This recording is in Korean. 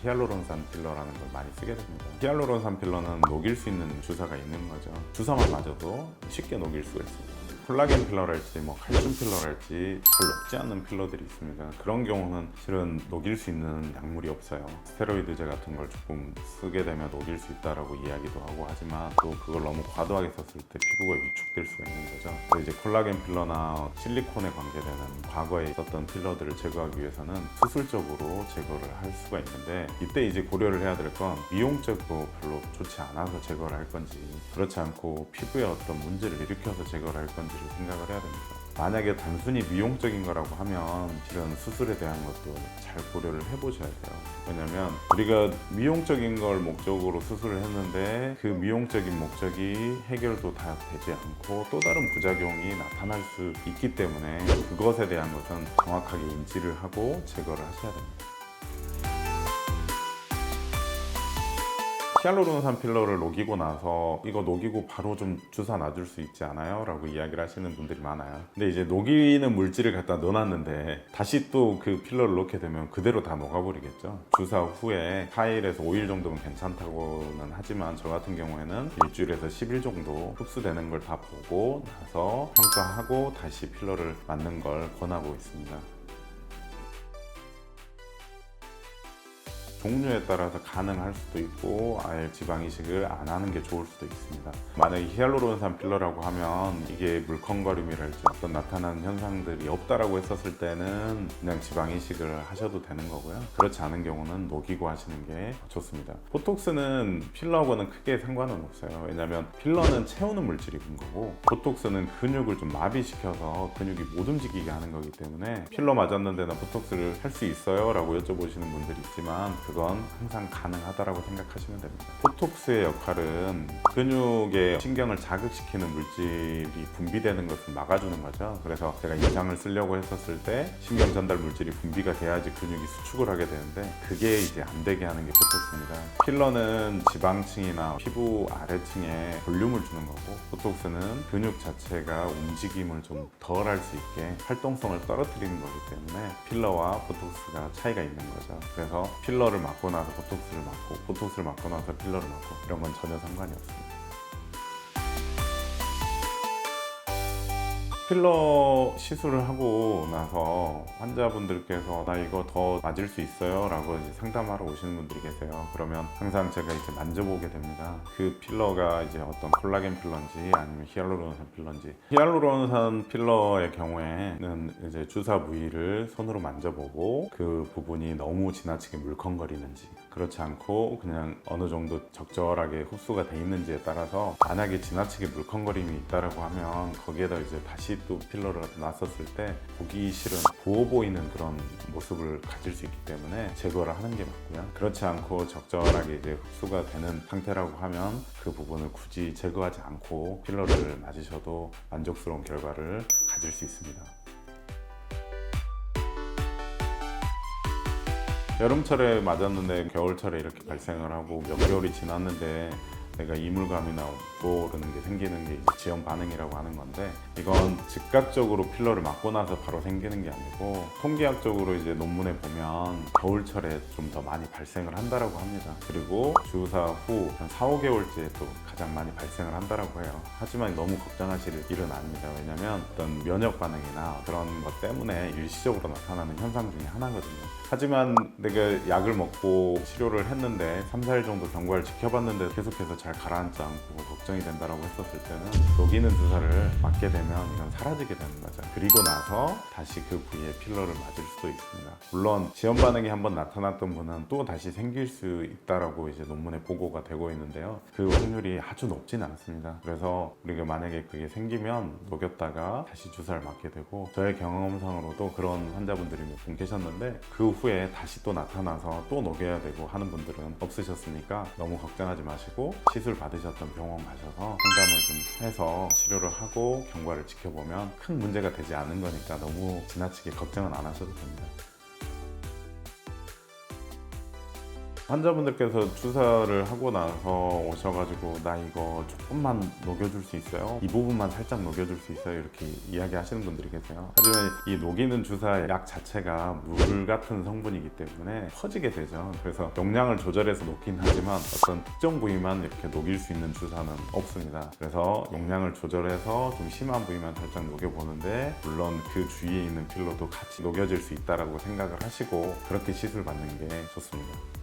히알루론산 필러라는 걸 많이 쓰게 됩니다. 히알루론산 필러는 녹일 수 있는 주사가 있는 거죠. 주사만 맞아도 쉽게 녹일 수가 있습니다. 콜라겐 필러랄지 칼슘 필러랄지 잘 녹지 않는 필러들이 있습니다. 그런 경우는 실은 녹일 수 있는 약물이 없어요. 스테로이드제 같은 걸 조금 쓰게 되면 녹일 수 있다라고 이야기도 하고 하지만 또 그걸 너무 과도하게 썼을 때 피부가 위축될 수가 있는 거죠. 그래서 이제 콜라겐 필러나 실리콘에 관계되는 과거에 있었던 필러들을 제거하기 위해서는 수술적으로 제거를 할 수가 있는데, 이때 이제 고려를 해야 될 건 미용적으로 별로 좋지 않아서 제거를 할 건지, 그렇지 않고 피부에 어떤 문제를 일으켜서 제거를 할 건지를 생각을 해야 됩니다. 만약에 단순히 미용적인 거라고 하면 실은 수술에 대한 것도 잘 고려를 해보셔야 돼요. 왜냐면 우리가 미용적인 걸 목적으로 수술을 했는데 그 미용적인 목적이 해결도 다 되지 않고 또 다른 부작용이 나타날 수 있기 때문에 그것에 대한 것은 정확하게 인지를 하고 제거를 하셔야 됩니다. 히알루론산 필러를 녹이고 나서 이거 녹이고 바로 좀 주사 놔줄 수 있지 않아요? 라고 이야기를 하시는 분들이 많아요. 근데 이제 녹이는 물질을 갖다 넣어놨는데 다시 또 그 필러를 넣게 되면 그대로 다 녹아버리겠죠. 주사 후에 4일에서 5일 정도면 괜찮다고는 하지만 저 같은 경우에는 일주일에서 10일 정도 흡수되는 걸 다 보고 나서 평가하고 다시 필러를 맞는 걸 권하고 있습니다. 종류에 따라서 가능할 수도 있고 아예 지방 이식을 안 하는 게 좋을 수도 있습니다. 만약에 히알루론산 필러라고 하면 이게 물컹거림이랄지 어떤 나타나는 현상들이 없다라고 했었을 때는 그냥 지방 이식을 하셔도 되는 거고요. 그렇지 않은 경우는 녹이고 하시는 게 좋습니다. 보톡스는 필러하고는 크게 상관은 없어요. 왜냐하면 필러는 채우는 물질이 군 거고 보톡스는 근육을 좀 마비시켜서 근육이 못 움직이게 하는 거기 때문에 필러 맞았는데 나 보톡스를 할 수 있어요? 라고 여쭤보시는 분들이 있지만 그건 항상 가능하다라고 생각하시면 됩니다. 보톡스의 역할은 근육의 신경을 자극시키는 물질이 분비되는 것을 막아주는 거죠. 그래서 제가 인상을 쓰려고 했었을 때 신경 전달 물질이 분비가 돼야지 근육이 수축을 하게 되는데 그게 이제 안 되게 하는 게 보톡스입니다. 필러는 지방층이나 피부 아래층에 볼륨을 주는 거고 보톡스는 근육 자체가 움직임을 좀 덜 할 수 있게 활동성을 떨어뜨리는 거기 때문에 필러와 보톡스가 차이가 있는 거죠. 그래서 필러를 맞고 나서 보톡스를 맞고 보톡스를 맞고 나서 필러를 맞고 이런 건 전혀 상관이 없습니다. 필러 시술을 하고 나서 환자분들께서 나 이거 더 맞을 수 있어요? 라고 이제 상담하러 오시는 분들이 계세요. 그러면 항상 제가 이제 만져보게 됩니다. 그 필러가 이제 어떤 콜라겐 필러인지 아니면 히알루론산 필러인지. 히알루론산 필러의 경우에는 이제 주사 부위를 손으로 만져보고 그 부분이 너무 지나치게 물컹거리는지 그렇지 않고 그냥 어느 정도 적절하게 흡수가 돼 있는지에 따라서 만약에 지나치게 물컹거림이 있다라고 하면 거기에다 이제 다시 또 필러를 놨었을 때 보기 싫은 부어 보이는 그런 모습을 가질 수 있기 때문에 제거를 하는 게 맞고요. 그렇지 않고 적절하게 이제 흡수가 되는 상태라고 하면 그 부분을 굳이 제거하지 않고 필러를 맞으셔도 만족스러운 결과를 가질 수 있습니다. 여름철에 맞았는데 겨울철에 이렇게 발생을 하고 몇 개월이 지났는데 내가 이물감이나 오르는 게 생기는 게 이제 지연 반응이라고 하는 건데 이건 즉각적으로 필러를 맞고 나서 바로 생기는 게 아니고 통계학적으로 이제 논문에 보면 겨울철에 좀 더 많이 발생을 한다라고 합니다. 그리고 주사 후 한 4, 5개월째에 또 가장 많이 발생을 한다라고 해요. 하지만 너무 걱정하실 일은 아닙니다. 왜냐면 어떤 면역 반응이나 그런 것 때문에 일시적으로 나타나는 현상 중에 하나거든요. 하지만 내가 약을 먹고 치료를 했는데 3, 4일 정도 경과를 지켜봤는데 계속해서 잘 가라앉지 않고 걱정이 된다라고 했었을 때는 녹이는 주사를 맞게 되면 이건 사라지게 되는 거죠. 그리고 나서 다시 그 부위에 필러를 맞을 수도 있습니다. 물론 지연 반응이 한번 나타났던 분은 또 다시 생길 수 있다라고 이제 논문에 보고가 되고 있는데요. 그 확률이 아주 높진 않습니다. 그래서 우리가 만약에 그게 생기면 녹였다가 다시 주사를 맞게 되고 저의 경험상으로도 그런 환자분들이 몇 분 계셨는데 그 후에 다시 또 나타나서 또 녹여야 되고 하는 분들은 없으셨으니까 너무 걱정하지 마시고 시술 받으셨던 병원 가셔서 상담을 좀 해서 치료를 하고 경과를 지켜보면 큰 문제가 되지 않은 거니까 너무 지나치게 걱정은 안 하셔도 됩니다. 환자분들께서 주사를 하고 나서 오셔가지고 나 이거 조금만 녹여줄 수 있어요? 이 부분만 살짝 녹여줄 수 있어요? 이렇게 이야기하시는 분들이 계세요. 하지만 이 녹이는 주사 약 자체가 물 같은 성분이기 때문에 퍼지게 되죠. 그래서 용량을 조절해서 녹긴 하지만 어떤 특정 부위만 이렇게 녹일 수 있는 주사는 없습니다. 그래서 용량을 조절해서 좀 심한 부위만 살짝 녹여보는데, 물론 그 주위에 있는 필러도 같이 녹여질 수 있다라고 생각을 하시고 그렇게 시술 받는 게 좋습니다.